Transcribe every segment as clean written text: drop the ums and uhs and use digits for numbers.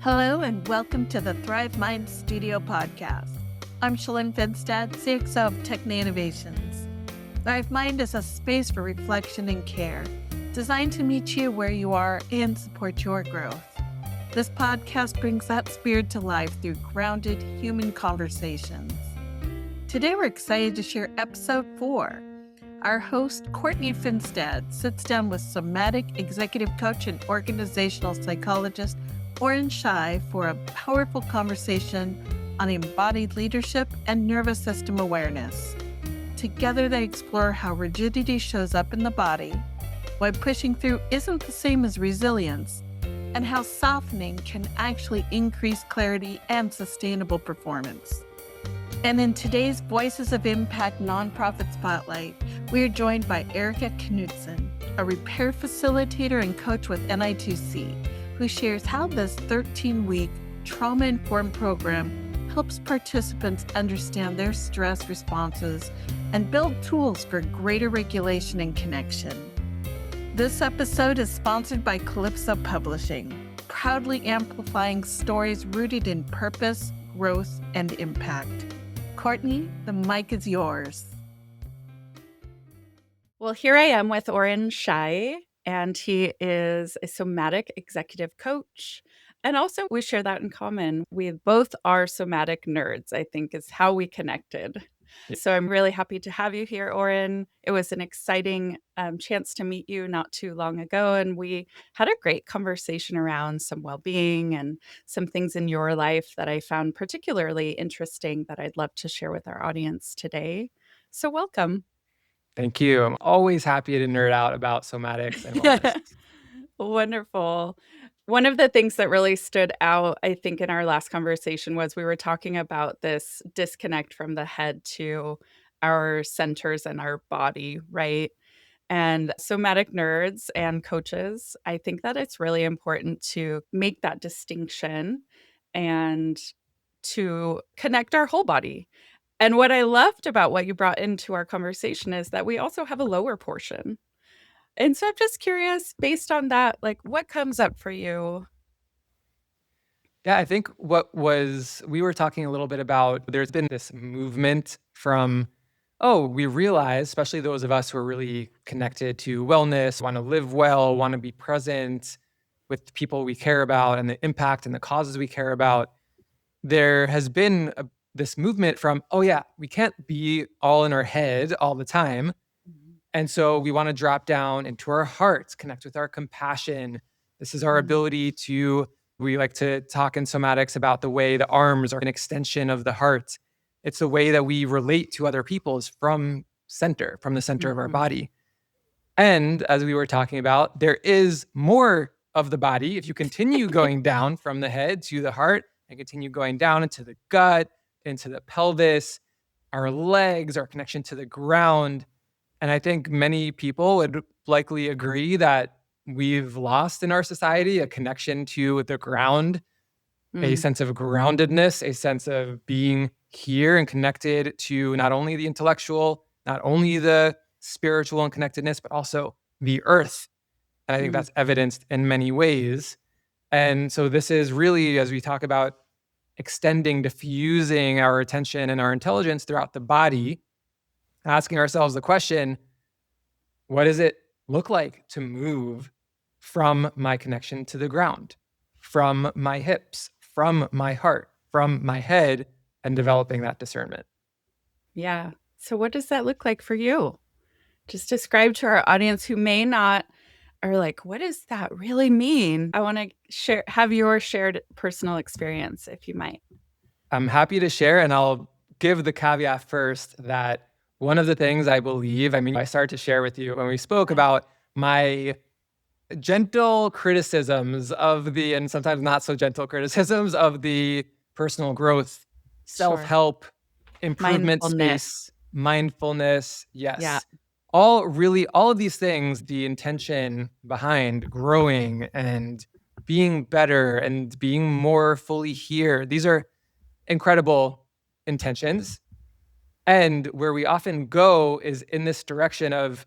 Hello and welcome to the ThriveMind Studio Podcast. I'm Oren Finstad, CXO of Techni Innovations. ThriveMind is a space for reflection and care, designed to meet you where you are and support your growth. This podcast brings that spirit to life through grounded human conversations. Today we're excited to share episode 4. Our host, Courtney Finstad, sits down with somatic executive coach and organizational psychologist Oren Shai for a powerful conversation on embodied leadership and nervous system awareness. Together they explore how rigidity shows up in the body, why pushing through isn't the same as resilience, and how softening can actually increase clarity and sustainable performance. And in today's Voices of Impact nonprofit spotlight, we are joined by Erika Knudsen, a repair facilitator and coach with NI2C, who shares how this 13-week trauma-informed program helps participants understand their stress responses and build tools for greater regulation and connection. This episode is sponsored by Calypso Publishing, proudly amplifying stories rooted in purpose, growth, and impact. Courtney, the mic is yours. Well, here I am with Oren Shai, and he is a somatic executive coach. And also we share that in common. We both are somatic nerds, I think is how we connected. So I'm really happy to have you here, Oren. It was an exciting chance to meet you not too long ago. And we had a great conversation around some well-being and some things in your life that I found particularly interesting that I'd love to share with our audience today. So welcome. Thank you. I'm always happy to nerd out about somatics and wellness. Wonderful. One of the things that really stood out, I think, in our last conversation was we were talking about this disconnect from the head to our centers and our body, right? And somatic nerds and coaches, I think that it's really important to make that distinction and to connect our whole body. And what I loved about what you brought into our conversation is that we also have a lower portion. And so I'm just curious, based on that, like what comes up for you? Yeah, I think we were talking a little bit about, there's been this movement from, we realize, especially those of us who are really connected to wellness, want to live well, want to be present with people we care about and the impact and the causes we care about. There has been this movement from, we can't be all in our head all the time. And so we want to drop down into our hearts, connect with our compassion. This is our ability we like to talk in somatics about the way the arms are an extension of the heart. It's the way that we relate to other people is from the center of our body. And as we were talking about, there is more of the body. If you continue going down from the head to the heart and continue going down into the gut, into the pelvis, our legs, our connection to the ground. And I think many people would likely agree that we've lost in our society a connection to the ground, a sense of groundedness, a sense of being here and connected to not only the intellectual, not only the spiritual and connectedness, but also the earth. And I think that's evidenced in many ways. And so this is really, as we talk about diffusing our attention and our intelligence throughout the body, asking ourselves the question, what does it look like to move from my connection to the ground, from my hips, from my heart, from my head, and developing that discernment? Yeah. So what does that look like for you? Just describe to our audience who may not are like, what does that really mean? I want to have your shared personal experience, if you might. I'm happy to share, and I'll give the caveat first that one of the things I believe, I started to share with you when we spoke about my gentle criticisms and sometimes not so gentle criticisms of the personal growth, self-help, improvement space, mindfulness. Yes. Yeah. All of these things, the intention behind growing and being better and being more fully here, these are incredible intentions. And where we often go is in this direction of,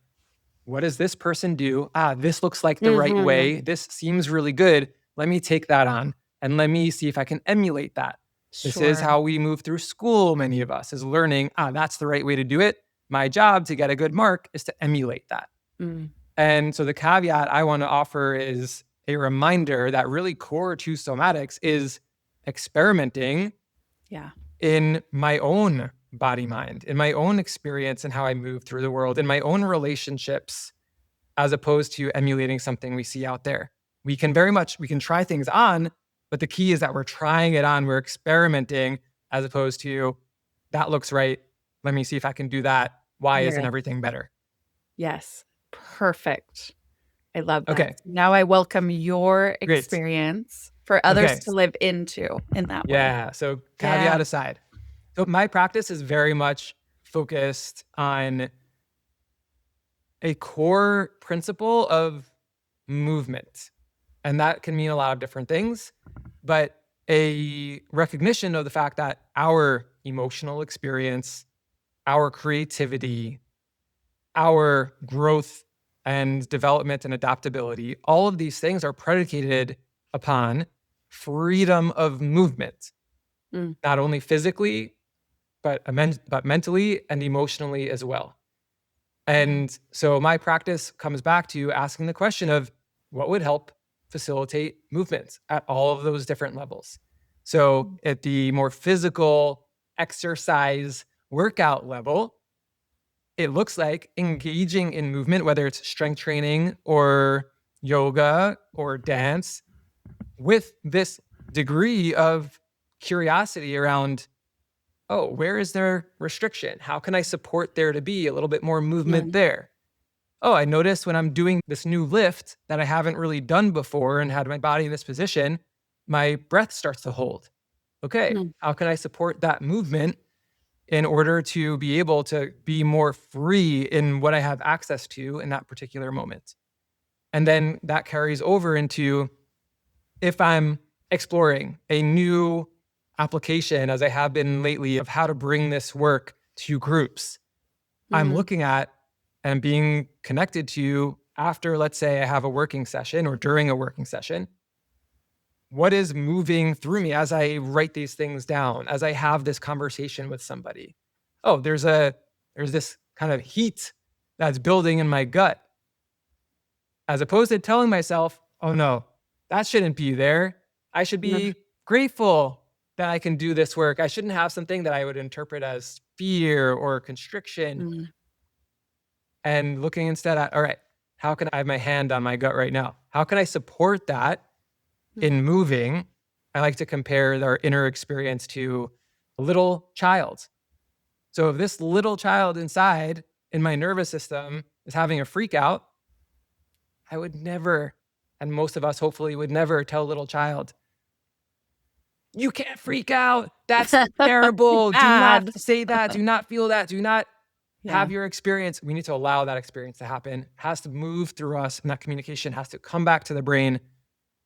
what does this person do? This looks like the right way. This seems really good. Let me take that on. And let me see if I can emulate that. This is Sure. how we move through school, many of us, is learning, that's the right way to do it. My job to get a good mark is to emulate that. Mm. And so the caveat I want to offer is a reminder that really core to somatics is experimenting Yeah. in my own body mind, in my own experience and how I move through the world, in my own relationships, as opposed to emulating something we see out there. We can try things on, but the key is that we're trying it on, we're experimenting, as opposed to that looks right. Let me see if I can do that. Why isn't Right. everything better? Yes. Perfect. I love that. Okay. Now I welcome your Great. experience for others Okay. to live into in that way. Yeah. So caveat Yeah. aside. So my practice is very much focused on a core principle of movement. And that can mean a lot of different things, but a recognition of the fact that our emotional experience, our creativity, our growth and development and adaptability, all of these things are predicated upon freedom of movement, not only physically, but mentally and emotionally as well. And so my practice comes back to asking the question of what would help facilitate movement at all of those different levels. So at the more physical exercise workout level, it looks like engaging in movement, whether it's strength training or yoga or dance, with this degree of curiosity around, where is there restriction? How can I support there to be a little bit more movement there? I notice when I'm doing this new lift that I haven't really done before and had my body in this position, my breath starts to hold. Okay, how can I support that movement in order to be able to be more free in what I have access to in that particular moment? And then that carries over into if I'm exploring a new application, as I have been lately, of how to bring this work to groups, I'm looking at and being connected to after, let's say I have a working session or during a working session, what is moving through me as I write these things down, as I have this conversation with somebody? There's this kind of heat that's building in my gut, as opposed to telling myself, oh no, that shouldn't be there. I should be grateful that I can do this work. I shouldn't have something that I would interpret as fear or constriction. And looking instead at, all right, how can I have my hand on my gut right now? How can I support that in moving? I like to compare our inner experience to a little child. So if this little child inside in my nervous system is having a freak out, I would never, and most of us hopefully would never tell a little child, you can't freak out. That's terrible. Do not say that. Do not feel that. Do not have your experience. We need to allow that experience to happen. It has to move through us, and that communication has to come back to the brain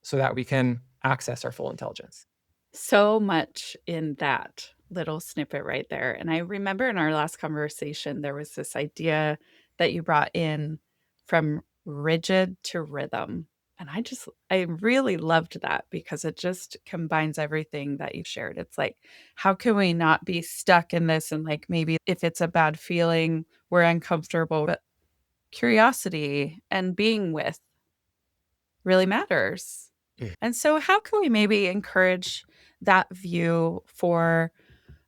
so that we can access our full intelligence. So much in that little snippet right there. And I remember in our last conversation, there was this idea that you brought in from rigid to rhythm. And I really loved that because it just combines everything that you shared. It's like, how can we not be stuck in this? And like, maybe if it's a bad feeling, we're uncomfortable, but curiosity and being with really matters. And so how can we maybe encourage that view for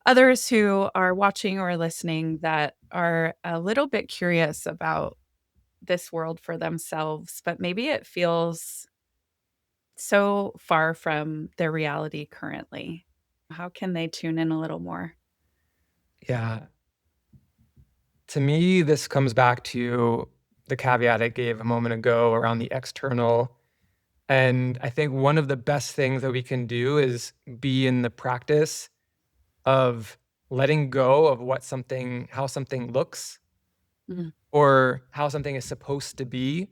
others who are watching or listening that are a little bit curious about this world for themselves, but maybe it feels so far from their reality currently? How can they tune in a little more? Yeah. To me, this comes back to the caveat I gave a moment ago around the external. And I think one of the best things that we can do is be in the practice of letting go of how something looks or how something is supposed to be,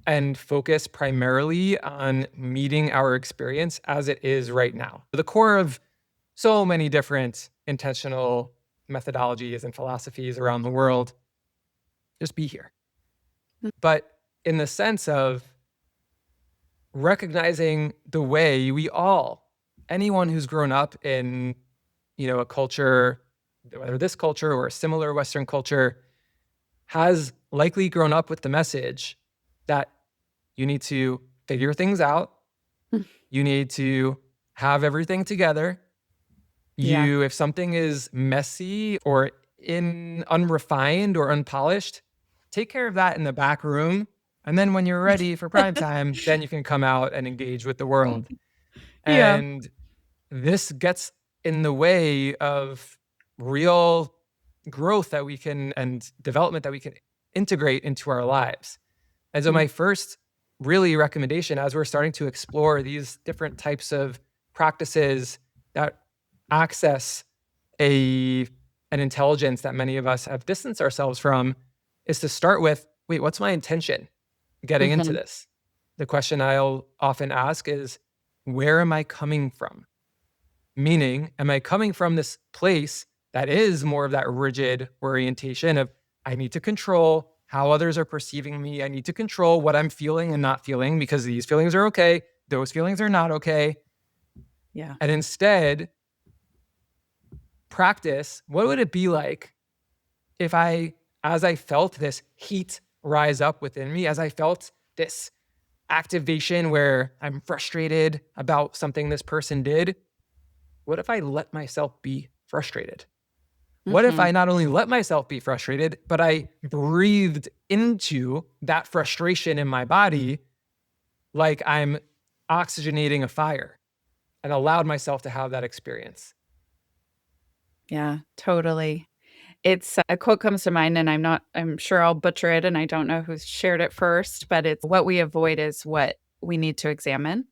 and focus primarily on meeting our experience as it is right now. The core of so many different intentional methodologies and philosophies around the world, just be here. But in the sense of recognizing the way anyone who's grown up in, a culture, whether this culture or a similar Western culture, has likely grown up with the message that you need to figure things out. You need to have everything together. Yeah. If something is messy or unrefined or unpolished, take care of that in the back room. And then when you're ready for prime time, then you can come out and engage with the world. Yeah. And this gets in the way of real growth and development that we can integrate into our lives. And so my first really recommendation, as we're starting to explore these different types of practices that access an intelligence that many of us have distanced ourselves from, is to start with, wait, what's my intention getting into this? The question I'll often ask is, where am I coming from? Meaning, am I coming from this place that is more of that rigid orientation of, I need to control how others are perceiving me. I need to control what I'm feeling and not feeling because these feelings are okay. Those feelings are not okay. Yeah. And instead, practice, what would it be like if as I felt this heat rise up within me, as I felt this activation where I'm frustrated about something this person did, what if I let myself be frustrated? What if I not only let myself be frustrated, but I breathed into that frustration in my body like I'm oxygenating a fire and allowed myself to have that experience? Yeah, totally. It's a quote comes to mind, and I'm sure I'll butcher it, and I don't know who shared it first, but it's what we avoid is what we need to examine.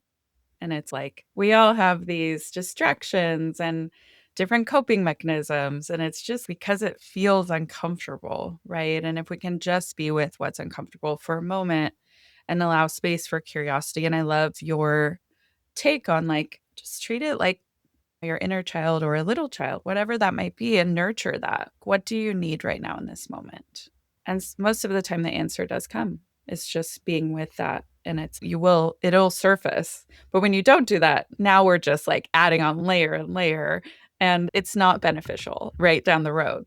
And it's like, we all have these distractions and different coping mechanisms. And it's just because it feels uncomfortable, right? And if we can just be with what's uncomfortable for a moment and allow space for curiosity. And I love your take on just treat it like your inner child or a little child, whatever that might be, and nurture that. What do you need right now in this moment? And most of the time, the answer does come. It's just being with that. And it'll surface. But when you don't do that, now we're just adding on layer and layer, and it's not beneficial right down the road.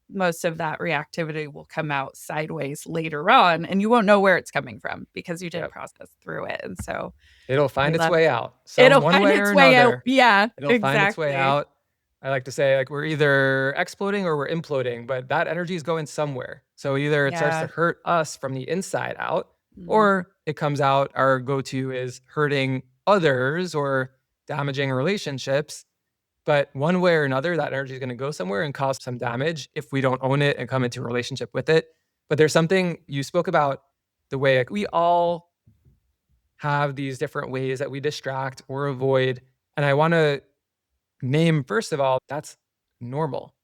Most of that reactivity will come out sideways later on, and you won't know where it's coming from because you didn't process through it. And so it'll find its way out. It'll One find way its or way out. another. Yeah, It'll find its way out. I like to say, we're either exploding or we're imploding, but that energy is going somewhere. So either it starts to hurt us from the inside out, or it comes out, our go-to is hurting others or damaging relationships. But one way or another, that energy is going to go somewhere and cause some damage if we don't own it and come into a relationship with it. But there's something you spoke about, the way we all have these different ways that we distract or avoid. And I want to name, first of all, that's normal.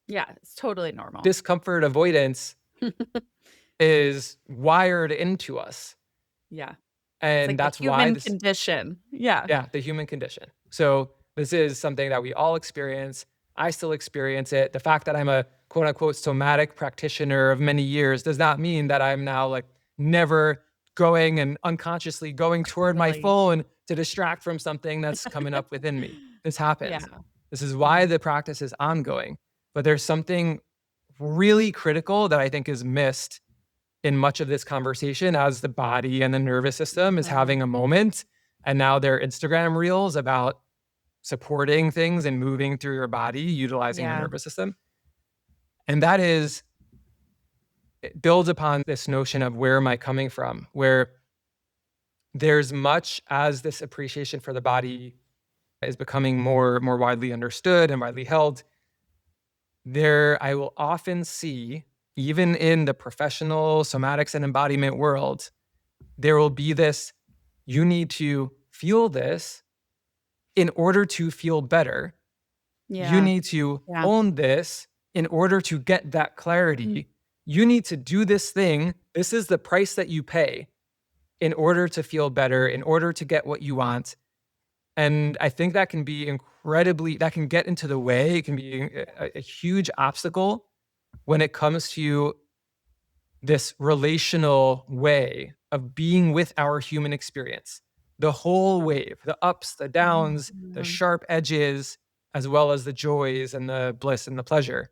Yeah, it's totally normal. Discomfort avoidance is wired into us. Yeah. And that's the why human condition. Yeah. Yeah, the human condition. So this is something that we all experience. I still experience it. The fact that I'm a quote unquote somatic practitioner of many years does not mean that I'm now never going and unconsciously going toward my phone to distract from something that's coming up within me. This happens. Yeah. This is why the practice is ongoing. But there's something really critical that I think is missed in much of this conversation as the body and the nervous system is having a moment. And now there are Instagram reels about supporting things and moving through your body, utilizing the nervous system. And that it builds upon this notion of where am I coming from, where there's much as this appreciation for the body is becoming more widely understood and widely held. I will often see, even in the professional somatics and embodiment world, there will be this, you need to feel this in order to feel better. You need to own this in order to get that clarity. You need to do this thing. This is the price that you pay in order to feel better, in order to get what you want. And I think that can be that can get into the way. It can be a huge obstacle when it comes to this relational way of being with our human experience. the whole wave, the ups, the downs, the Mhm. sharp edges, as well as the joys and the bliss and the pleasure.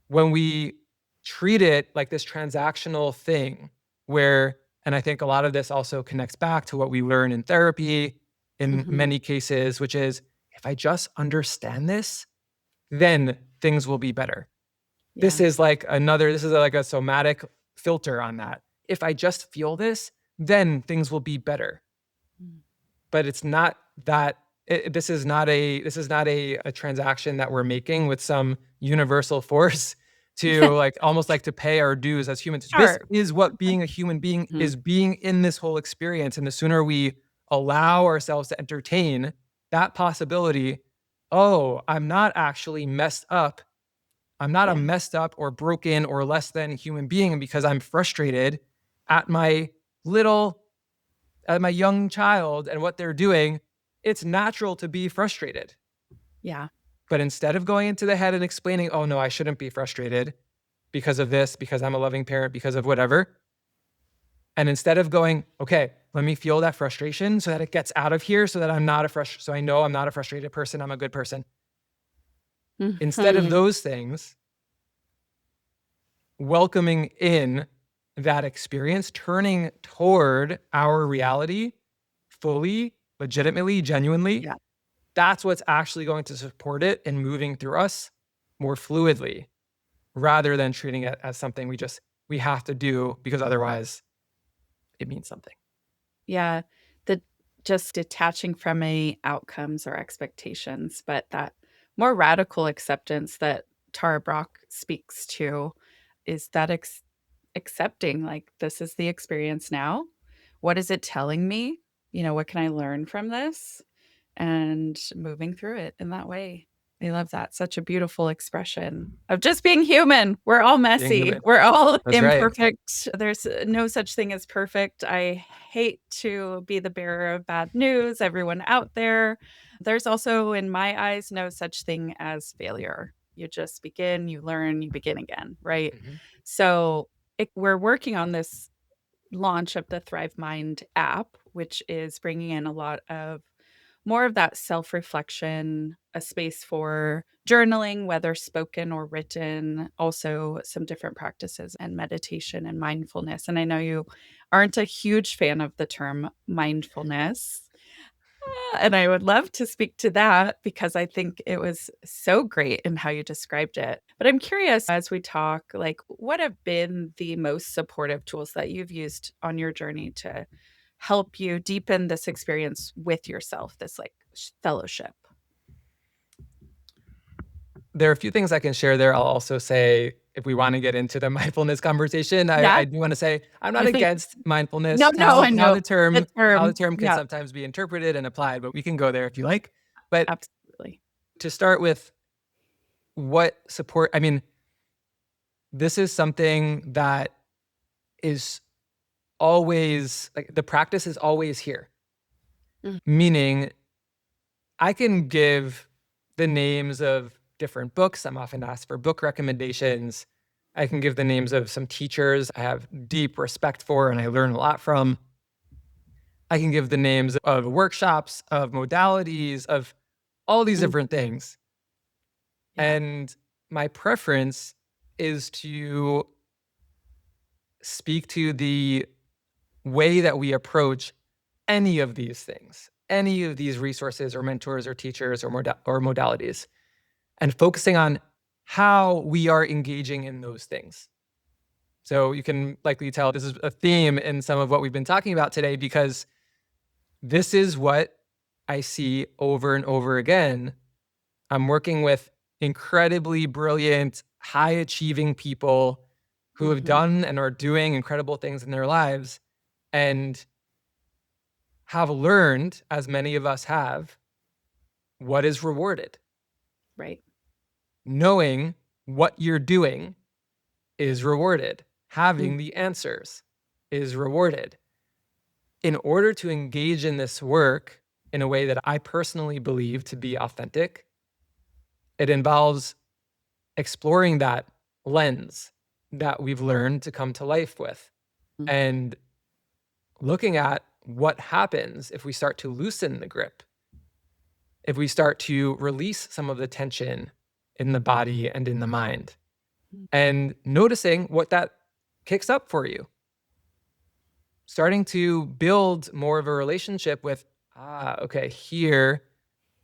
When we treat it like this transactional thing where, and I think a lot of this also connects back to what we learn in therapy in Mhm. many cases, which is if I just understand this, then things will be better. This Yeah. is like a somatic filter on that. If I just feel this, then things will be better. Mm. But it's not that. This is not a transaction that we're making with some universal force to like almost like to pay our dues as humans. This Sure. is what being a human being Mhm. is, being in this whole experience. And the sooner we allow ourselves to entertain that possibility, oh, I'm not actually messed up. I'm not a Yeah. messed up or broken or less than human being because I'm frustrated at my young child and what they're doing. It's natural to be frustrated. Yeah. But instead of going into the head and explaining, oh no, I shouldn't be frustrated because of this, because I'm a loving parent, because of whatever. And instead of going, okay, let me feel that frustration so that it gets out of here so that so I know I'm not a frustrated person, I'm a good person. Instead of Mhm. those things, welcoming in that experience, turning toward our reality fully, legitimately, genuinely, Yeah. that's what's actually going to support it and moving through us more fluidly rather than treating it as something we have to do because otherwise it means something. Yeah. The just detaching from any outcomes or expectations, but that more radical acceptance that Tara Brach speaks to is that accepting, like, this is the experience now. What is it telling me? What can I learn from this? And moving through it in that way. I love that. Such a beautiful expression of just being human. We're all Being messy. human. We're all That's right. imperfect. There's no such thing as perfect. I hate to be the bearer of bad news, everyone out there. There's also, in my eyes, no such thing as failure. You just begin, you learn, you begin again, right? Mhm. So we're working on this launch of the ThriveMind app, which is bringing in a lot of more of that self-reflection, a space for journaling, whether spoken or written, also some different practices and meditation and mindfulness. And I know you aren't a huge fan of the term mindfulness. And I would love to speak to that because I think it was so great in how you described it. But I'm curious, as we talk, like, what have been the most supportive tools that you've used on your journey to help you deepen this experience with yourself, this like fellowship? There are a few things I can share there. I'll also say, if we want to get into the mindfulness conversation, Yeah, I do want to say I'm not I think against mindfulness, no, no, I how know the term can Yeah, sometimes be interpreted and applied, but we can go there if you like. But absolutely. to start with, what support, I mean, this is something that is always like the practice is always here, Mm, meaning I can give the names of different books. I'm often asked for book recommendations. I can give the names of some teachers I have deep respect for and I learn a lot from. I can give the names of workshops, of modalities, of all these mm, different things. yeah. And my preference is to speak to the way that we approach any of these things, any of these resources or mentors or teachers or modalities, and focusing on how we are engaging in those things. So you can likely tell this is a theme in some of what we've been talking about today, because this is what I see over and over again. I'm working with incredibly brilliant, high achieving people who have Mhm. done and are doing incredible things in their lives and have learned, as many of us have, what is rewarded. Right. Knowing what you're doing is rewarded. Mm, Having the answers is rewarded. In order to engage in this work in a way that I personally believe to be authentic, it involves exploring that lens that we've learned to come to life with mm, and looking at what happens if we start to loosen the grip, if we start to release some of the tension in the body and in the mind, and noticing what that kicks up for you. Starting to build more of a relationship with, okay, here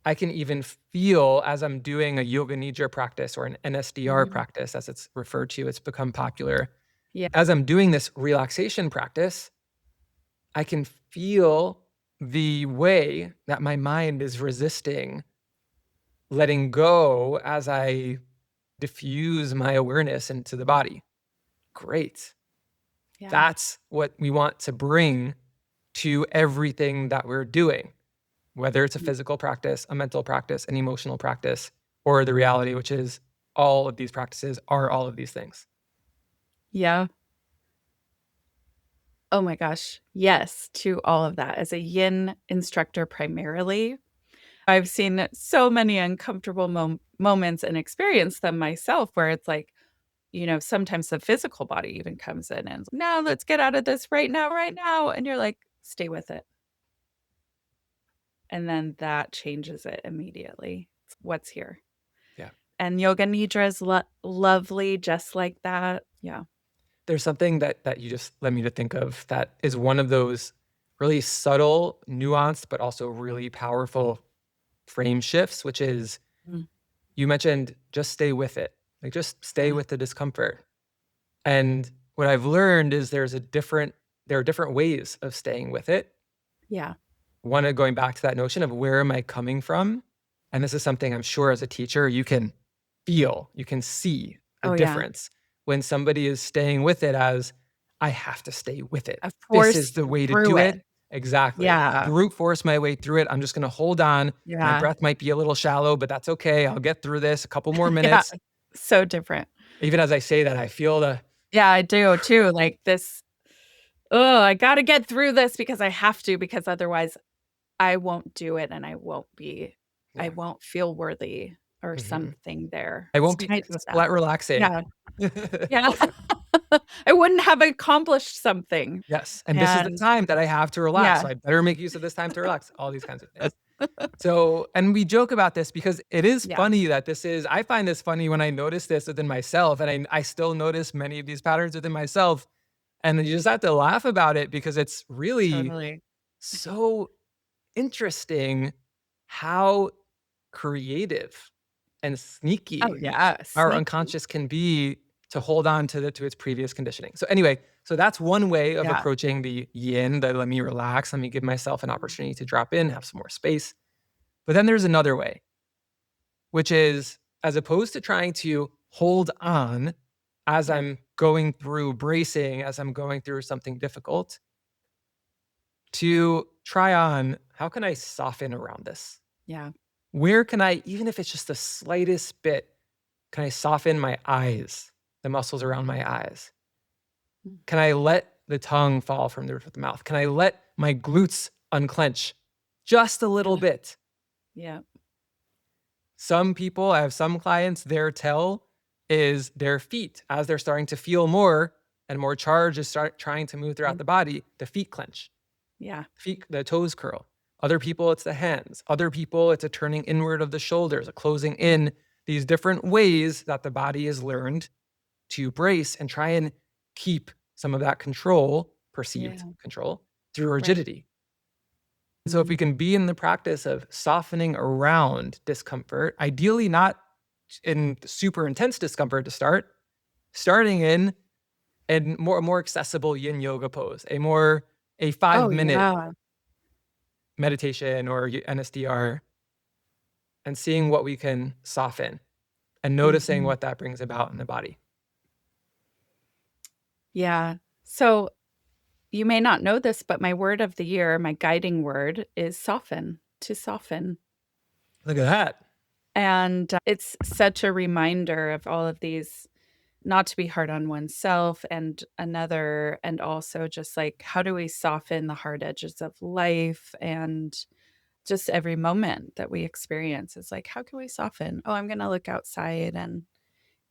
I can even feel as I'm doing a yoga nidra practice or an NSDR practice, as it's referred to, it's become popular. Yeah. As I'm doing this relaxation practice, I can feel the way that my mind is resisting letting go as I diffuse my awareness into the body. Great. Yeah. That's what we want to bring to everything that we're doing, whether it's a physical practice, a mental practice, an emotional practice, or the reality, which is all of these practices are all of these things. Yeah. Oh my gosh. Yes, to all of that. As a yin instructor primarily, I've seen so many uncomfortable moments and experienced them myself where it's like, sometimes the physical body even comes in and now let's get out of this right now, right now. And you're like, stay with it. And then that changes it immediately. It's what's here. Yeah. And yoga nidra is lovely, just like that. Yeah. There's something that you just led me to think of that is one of those really subtle, nuanced, but also really powerful frame shifts, which is you mentioned just stay with it. Like just stay with the discomfort. And what I've learned is there are different ways of staying with it. Yeah. One, going back to that notion of where am I coming from? And this is something I'm sure as a teacher, you can feel, you can see a difference when somebody is staying with it as I have to stay with it. This is the way to do it. Exactly. Yeah. Brute force my way through it. I'm just going to hold on. Yeah. My breath might be a little shallow, but that's okay. I'll get through this. A couple more minutes. Yeah. So different. Even as I say that, I feel the... Yeah, I do too. Like this, I got to get through this because I have to, because otherwise I won't do it and I won't feel worthy or something there. I won't be relaxing. Yeah. Yeah. I wouldn't have accomplished something. Yes. And this is the time that I have to relax. So I better make use of this time to relax. All these kinds of things. So, and we joke about this because it is funny that I find this funny when I notice this within myself. And I still notice many of these patterns within myself. And you just have to laugh about it because it's really so interesting how creative and sneaky our unconscious can be to hold on to its previous conditioning. So anyway, that's one way of approaching the yin, that let me relax, let me give myself an opportunity to drop in, have some more space. But then there's another way, which is as opposed to trying to hold on as I'm going through bracing, as I'm going through something difficult, to try on, how can I soften around this? Yeah. Where can I, even if it's just the slightest bit, can I soften my eyes, the muscles around my eyes? Can I let the tongue fall from the roof of the mouth? Can I let my glutes unclench just a little bit? Yeah. Some people, I have some clients, their tell is their feet. As they're starting to feel more and more charge is trying to move throughout the body, the feet clench. Yeah. The toes curl. Other people, it's the hands. Other people, it's a turning inward of the shoulders, a closing in. These different ways that the body has learned to brace and try and keep some of that control, perceived control, through rigidity. So if we can be in the practice of softening around discomfort, ideally not in super intense discomfort to start, starting in a more accessible yin yoga pose, a 5-minute meditation or NSDR, and seeing what we can soften and noticing what that brings about in the body. Yeah. So you may not know this, but my word of the year, my guiding word is soften, to soften. Look at that. And it's such a reminder of all of these, not to be hard on oneself and another, and also just like, how do we soften the hard edges of life and just every moment that we experience is like, how can we soften? Oh, I'm going to look outside and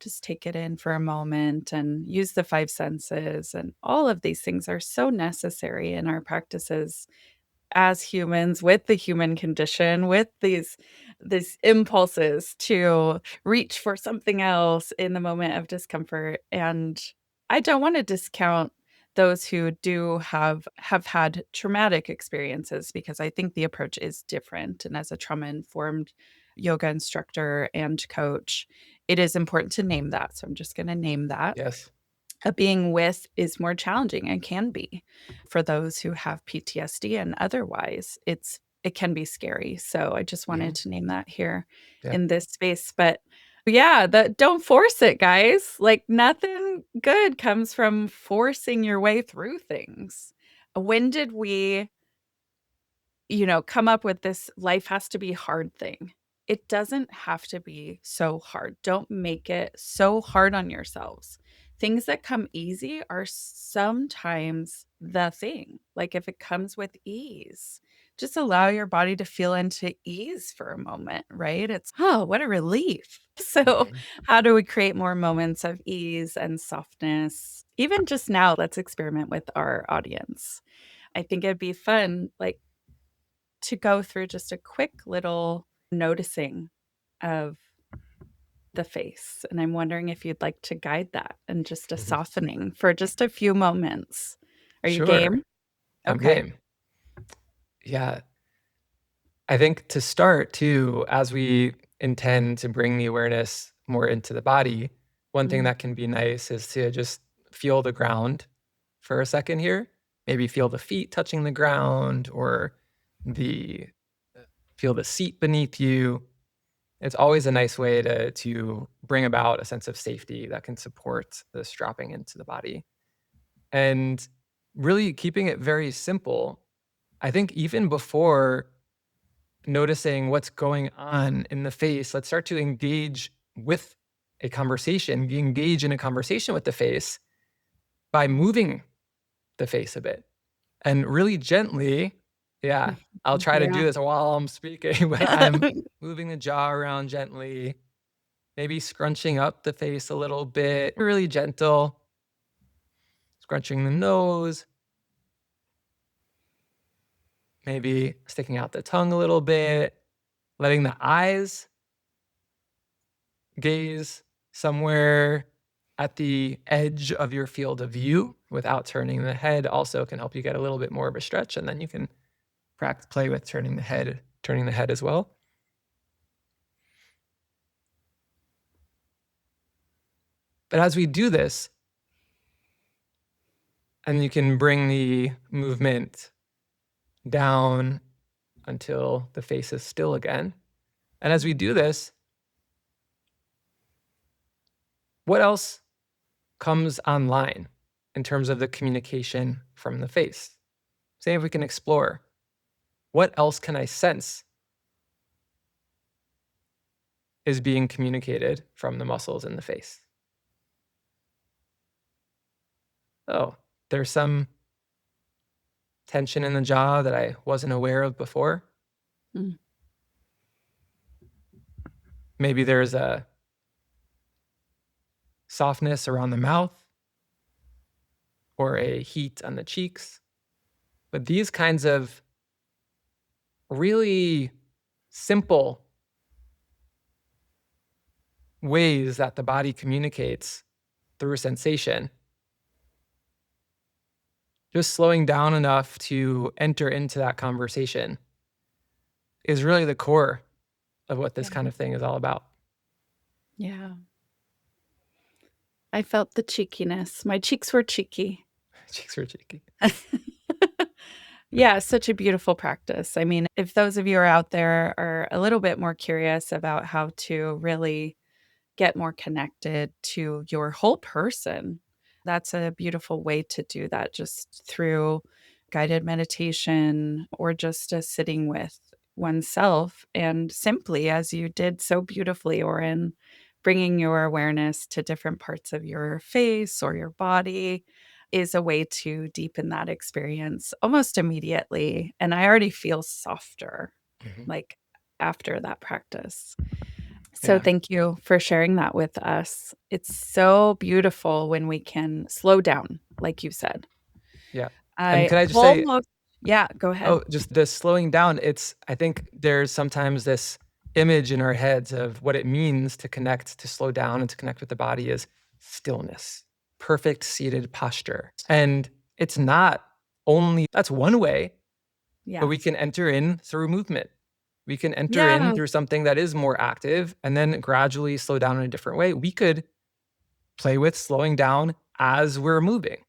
just take it in for a moment and use the five senses. And all of these things are so necessary in our practices as humans with the human condition, with these impulses to reach for something else in the moment of discomfort. And I don't want to discount those who do have had traumatic experiences, because I think the approach is different. And as a trauma-informed yoga instructor and coach, it is important to name that. So I'm just going to name that. Yes. Being with is more challenging and can be for those who have PTSD, and otherwise it can be scary. So I just wanted to name that here in this space. But yeah, don't force it, guys. Like, nothing good comes from forcing your way through things. When did we, come up with this life has to be hard thing? It doesn't have to be so hard. Don't make it so hard on yourselves. Things that come easy are sometimes the thing. Like, if it comes with ease, just allow your body to feel into ease for a moment, right? It's, oh, what a relief. So how do we create more moments of ease and softness? Even just now, let's experiment with our audience. I think it'd be fun, like, to go through just a quick little noticing of the face. And I'm wondering if you'd like to guide that and just a softening for just a few moments. Are you Sure. game? I'm Okay. game. Yeah. I think to start too, as we intend to bring the awareness more into the body, one thing that can be nice is to just feel the ground for a second here. Maybe feel the feet touching the ground, or feel the seat beneath you. It's always a nice way to bring about a sense of safety that can support this dropping into the body. And really keeping it very simple. I think even before noticing what's going on in the face, let's start to engage with a conversation. You engage in a conversation with the face by moving the face a bit, and really gently. Yeah, I'll try to do this while I'm speaking, but I'm moving the jaw around gently, maybe scrunching up the face a little bit, really gentle, scrunching the nose, maybe sticking out the tongue a little bit, letting the eyes gaze somewhere at the edge of your field of view without turning the head also can help you get a little bit more of a stretch, and then you can play with turning the head as well. But as we do this, and you can bring the movement down until the face is still again. And as we do this, what else comes online in terms of the communication from the face? Say if we can explore, what else can I sense is being communicated from the muscles in the face? Oh, there's some tension in the jaw that I wasn't aware of before. Maybe there's a softness around the mouth or a heat on the cheeks. But these kinds of really simple ways that the body communicates through sensation, just slowing down enough to enter into that conversation, is really the core of what this kind of thing is all about. Yeah. I felt the cheekiness. My cheeks were cheeky. Cheeks were cheeky. Yeah, such a beautiful practice. I mean, if those of you are out there are a little bit more curious about how to really get more connected to your whole person, that's a beautiful way to do that, just through guided meditation or just a sitting with oneself. And simply, as you did so beautifully, Oren, bringing your awareness to different parts of your face or your body is a way to deepen that experience almost immediately. And I already feel softer, like, after that practice. So Yeah. thank you for sharing that with us. It's so beautiful when we can slow down, like you said. Yeah. And I could I just say, almost Yeah, go ahead. oh, just the slowing down, I think there's sometimes this image in our heads of what it means to connect, to slow down and to connect with the body is stillness, perfect seated posture. And it's not only, that's one way, but Yeah. we can enter in through movement. We can enter in Yeah. through something that is more active and then gradually slow down in a different way. We could play with slowing down as we're moving,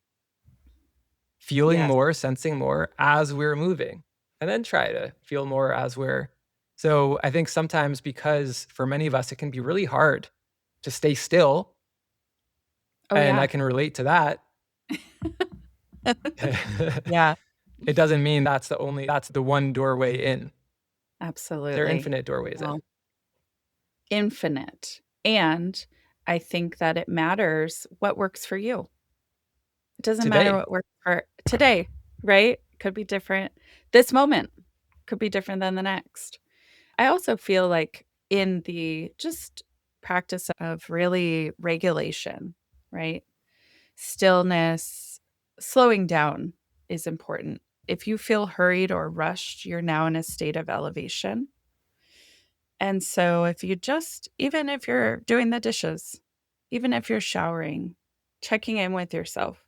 feeling Yes. more, sensing more as we're moving, and then try to feel more as we're. So I think sometimes, because for many of us, it can be really hard to stay still. Oh, And I yeah. can relate to that. Yeah, It doesn't mean that's the one doorway in. There are absolutely. infinite doorways in. Well, infinite. And I think that it matters what works for you. It doesn't matter Today, what works for today, right? Could be different. This moment could be different than the next. I also feel like in the just practice of really regulation, right? Stillness, slowing down is important. If you feel hurried or rushed, you're now in a state of elevation. And so if you just, even if you're doing the dishes, even if you're showering, checking in with yourself,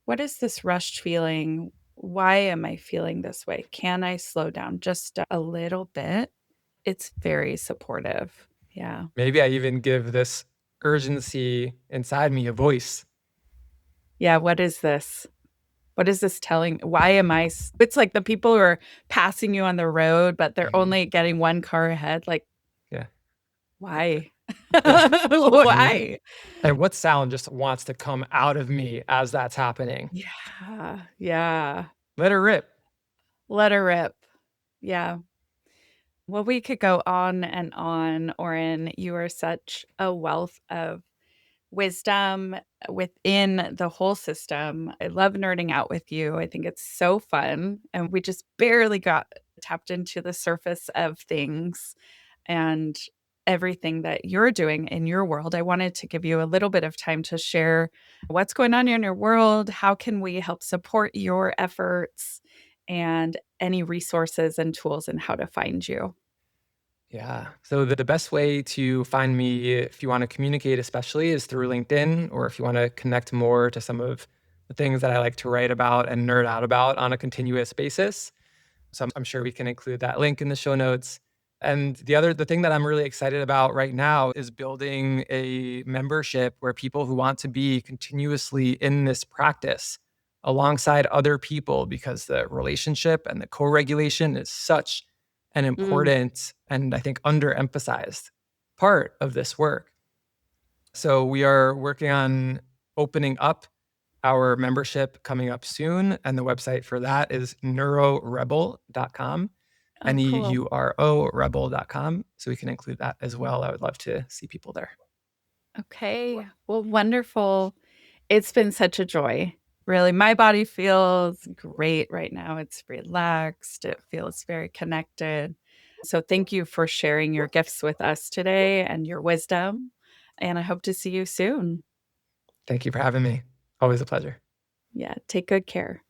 what is this rushed feeling? Why am I feeling this way? Can I slow down just a little bit? It's very supportive. Yeah. maybe I even give this urgency inside me a voice. Yeah. What is this? What is this telling? Why am I? It's like the people who are passing you on the road, but they're only getting one car ahead. Like, Yeah. why? Yeah. Why? And what sound just wants to come out of me as that's happening? Yeah. Yeah. Let her rip. Let her rip. Yeah. Well, we could go on and on, Oren. You are such a wealth of wisdom within the whole system. I love nerding out with you. I think it's so fun. And we just barely got tapped into the surface of things and everything that you're doing in your world. I wanted to give you a little bit of time to share what's going on in your world. How can we help support your efforts and any resources and tools and how to find you? Yeah. So the best way to find me, if you want to communicate, especially, is through LinkedIn, or if you want to connect more to some of the things that I like to write about and nerd out about on a continuous basis. So I'm sure we can include that link in the show notes. And the thing that I'm really excited about right now is building a membership where people who want to be continuously in this practice alongside other people, because the relationship and the co-regulation is such an Mm. important and I think underemphasized part of this work. So we are working on opening up our membership coming up soon. And the website for that is neurorebel.com, Oh, cool. NEURO rebel.com. So we can include that as well. I would love to see people there. Okay. Well, wonderful. It's been such a joy. Really, my body feels great right now. It's relaxed. It feels very connected. So, thank you for sharing your gifts with us today and your wisdom. And I hope to see you soon. Thank you for having me. Always a pleasure. Yeah. Take good care.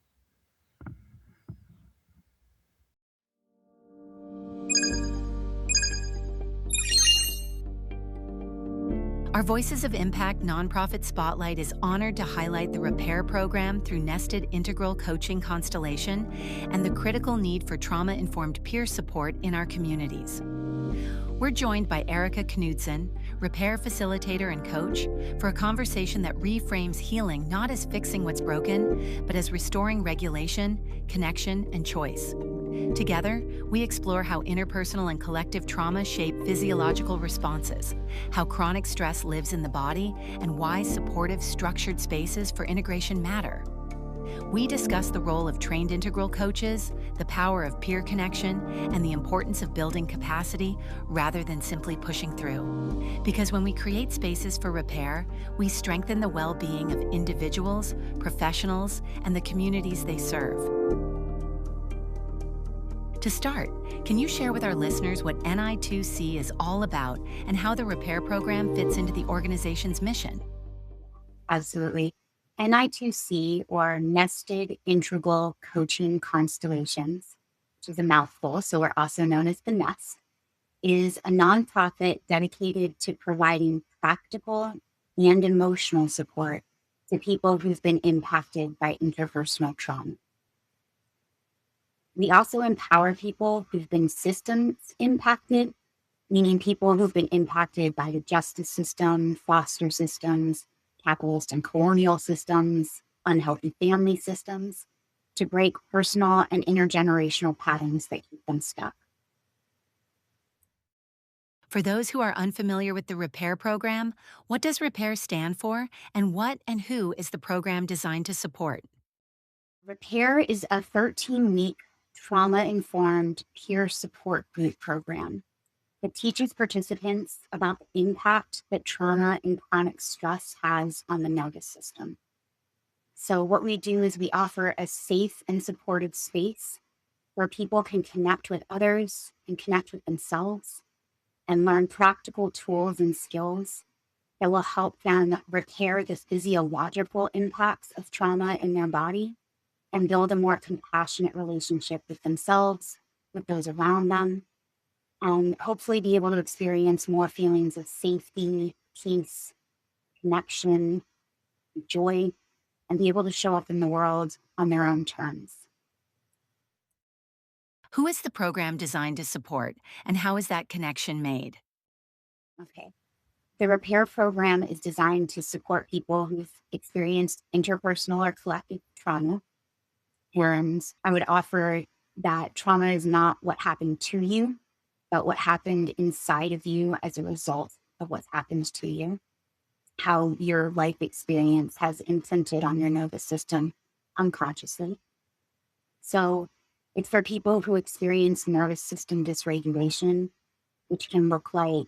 Our Voices of Impact nonprofit spotlight is honored to highlight the repair program through Nested Integral Coaching Constellation and the critical need for trauma-informed peer support in our communities. We're joined by Erika Knudsen, repair facilitator and coach, for a conversation that reframes healing not as fixing what's broken, but as restoring regulation, connection, and choice. Together, we explore how interpersonal and collective trauma shape physiological responses, how chronic stress lives in the body, and why supportive, structured spaces for integration matter. We discuss the role of trained integral coaches, the power of peer connection, and the importance of building capacity rather than simply pushing through. Because when we create spaces for repair, we strengthen the well-being of individuals, professionals, and the communities they serve. To start, can you share with our listeners what NI2C is all about and how the repair program fits into the organization's mission? Absolutely. NI2C, or Nested Integral Coaching Constellations, which is a mouthful, so we're also known as the Nest, is a nonprofit dedicated to providing practical and emotional support to people who've been impacted by interpersonal trauma. We also empower people who've been systems impacted, meaning people who've been impacted by the justice system, foster systems, capitalist and colonial systems, unhealthy family systems, to break personal and intergenerational patterns that keep them stuck. For those who are unfamiliar with the repair program, what does repair stand for, and what and who is the program designed to support? Repair is a 13-week trauma-informed peer support group program that teaches participants about the impact that trauma and chronic stress has on the nervous system. So what we do is we offer a safe and supportive space where people can connect with others and connect with themselves and learn practical tools and skills that will help them repair the physiological impacts of trauma in their body and build a more compassionate relationship with themselves, with those around them, and hopefully be able to experience more feelings of safety, peace, connection, joy, and be able to show up in the world on their own terms. Who is the program designed to support, and how is that connection made? Okay. The repair program is designed to support people who've experienced interpersonal or collective trauma. And I would offer that trauma is not what happened to you, but what happened inside of you as a result of what's happened to you, how your life experience has imprinted on your nervous system unconsciously. So it's for people who experience nervous system dysregulation, which can look like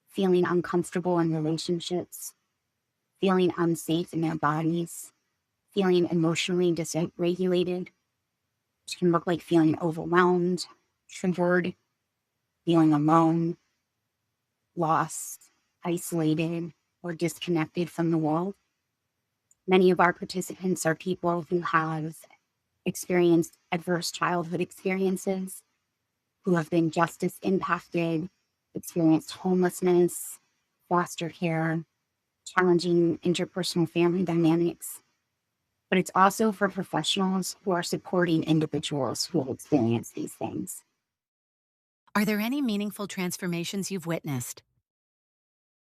feeling uncomfortable in relationships, feeling unsafe in their bodies, feeling emotionally dysregulated, which can look like feeling overwhelmed, triggered, feeling alone, lost, isolated, or disconnected from the world. Many of our participants are people who have experienced adverse childhood experiences, who have been justice impacted, experienced homelessness, foster care, challenging interpersonal family dynamics. But it's also for professionals who are supporting individuals who have experienced these things. Are there any meaningful transformations you've witnessed?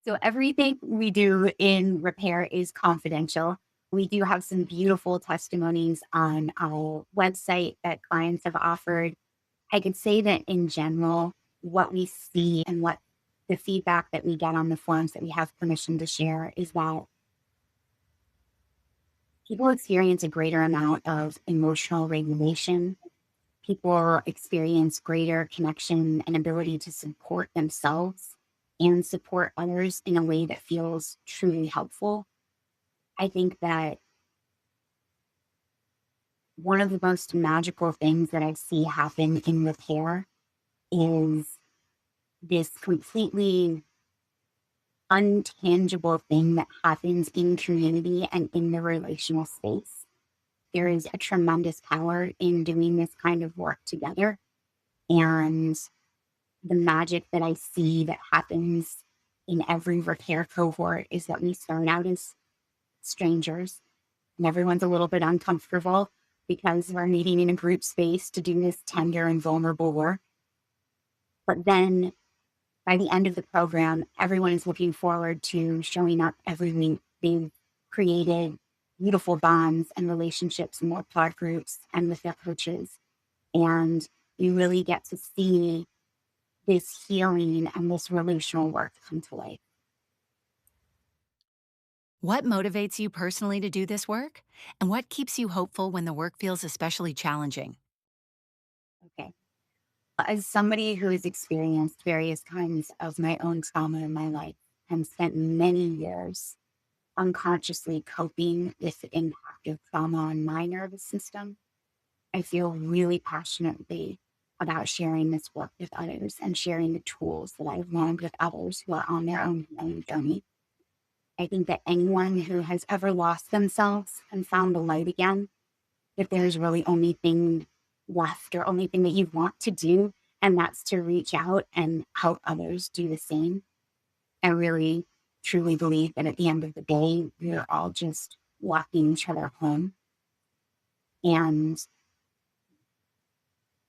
So everything we do in repair is confidential. We do have some beautiful testimonies on our website that clients have offered. I could say that in general, what we see and what the feedback that we get on the forums that we have permission to share is that people experience a greater amount of emotional regulation. People experience greater connection and ability to support themselves and support others in a way that feels truly helpful. I think that one of the most magical things that I see happen in repair is this completely untangible thing that happens in community and in the relational space. There is a tremendous power in doing this kind of work together. And the magic that I see that happens in every repair cohort is that we start out as strangers and everyone's a little bit uncomfortable because we're meeting in a group space to do this tender and vulnerable work. But then by the end of the program, everyone is looking forward to showing up every week. They've created beautiful bonds and relationships in more plot groups and with their coaches. And you really get to see this healing and this relational work come to life. What motivates you personally to do this work? And what keeps you hopeful when the work feels especially challenging? Okay. As somebody who has experienced various kinds of my own trauma in my life and spent many years unconsciously coping with the impact of trauma on my nervous system, I feel really passionately about sharing this work with others and sharing the tools that I've learned with others who are on their own journey. I think that anyone who has ever lost themselves and found the light again, if there's really only thing left or only thing that you want to do, and that's to reach out and help others do the same. I really, truly believe that at the end of the day, we're all just walking each other home. And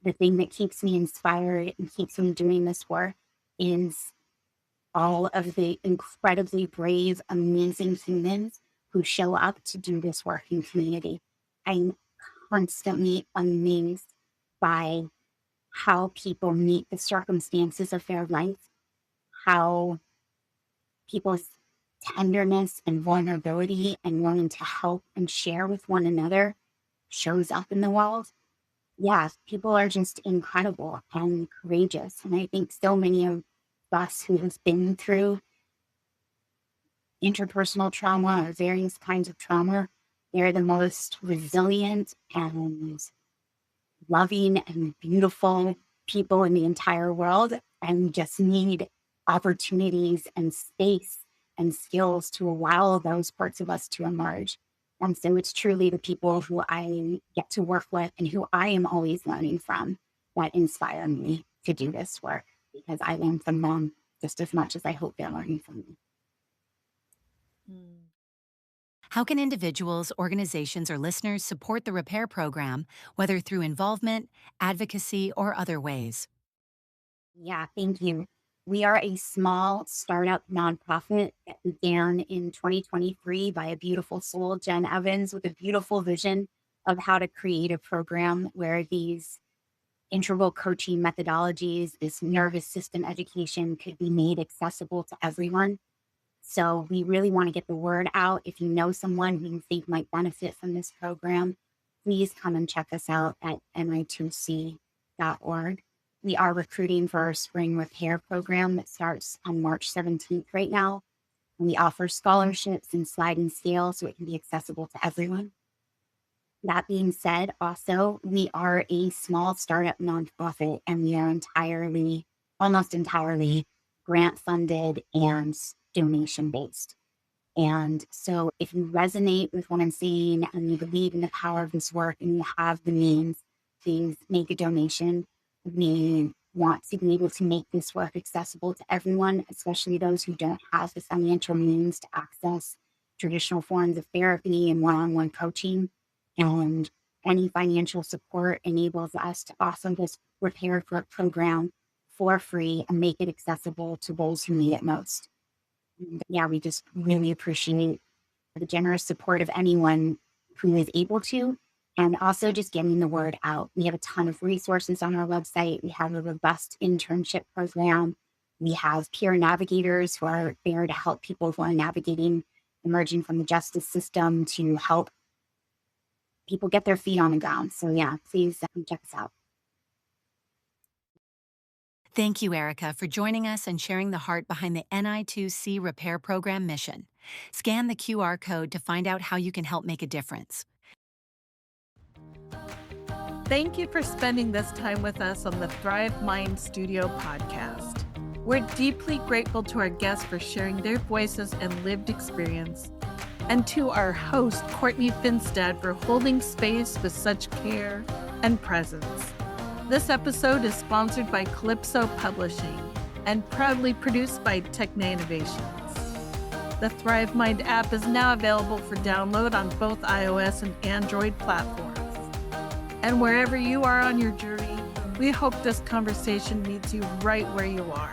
the thing that keeps me inspired and keeps me doing this work is all of the incredibly brave, amazing humans who show up to do this work in community. I'm constantly amazed by how people meet the circumstances of their life, how people's tenderness and vulnerability and wanting to help and share with one another shows up in the world. Yeah, people are just incredible and courageous. And I think so many of us who have been through interpersonal trauma or various kinds of trauma, they're the most resilient and loving and beautiful people in the entire world, and just need opportunities and space and skills to allow those parts of us to emerge. And so it's truly the people who I get to work with and who I am always learning from that inspire me to do this work, because I learn from them just as much as I hope they're learning from me. How can individuals, organizations, or listeners support the Repair program, whether through involvement, advocacy, or other ways? Yeah, thank you. We are a small startup nonprofit that began in 2023 by a beautiful soul, Jen Evans, with a beautiful vision of how to create a program where these integral coaching methodologies, this nervous system education could be made accessible to everyone. So we really want to get the word out. If you know someone who you think might benefit from this program, please come and check us out at NI2C.org. We are recruiting for our spring repair program that starts on March 17th right now. And we offer scholarships and sliding scale so it can be accessible to everyone. That being said, also, we are a small startup nonprofit, and we are almost entirely grant funded and donation based. And so if you resonate with what I'm saying and you believe in the power of this work and you have the means, please make a donation. We want to be able to make this work accessible to everyone, especially those who don't have the financial means to access traditional forms of therapy and one-on-one coaching. And any financial support enables us to offer this repair program for free and make it accessible to those who need it most. And yeah, we just really appreciate the generous support of anyone who is able to, and also just getting the word out. We have a ton of resources on our website. We have a robust internship program. We have peer navigators who are there to help people who are navigating, emerging from the justice system, to help people get their feet on the ground. So yeah, please check us out. Thank you, Erika, for joining us and sharing the heart behind the NI2C REPAIR program mission. Scan the QR code to find out how you can help make a difference. Thank you for spending this time with us on the ThriveMind Studio Podcast. We're deeply grateful to our guests for sharing their voices and lived experience, and to our host, Courtney Finstad, for holding space with such care and presence. This episode is sponsored by Calypso Publishing and proudly produced by Techna Innovations. The ThriveMind app is now available for download on both iOS and Android platforms. And wherever you are on your journey, we hope this conversation meets you right where you are.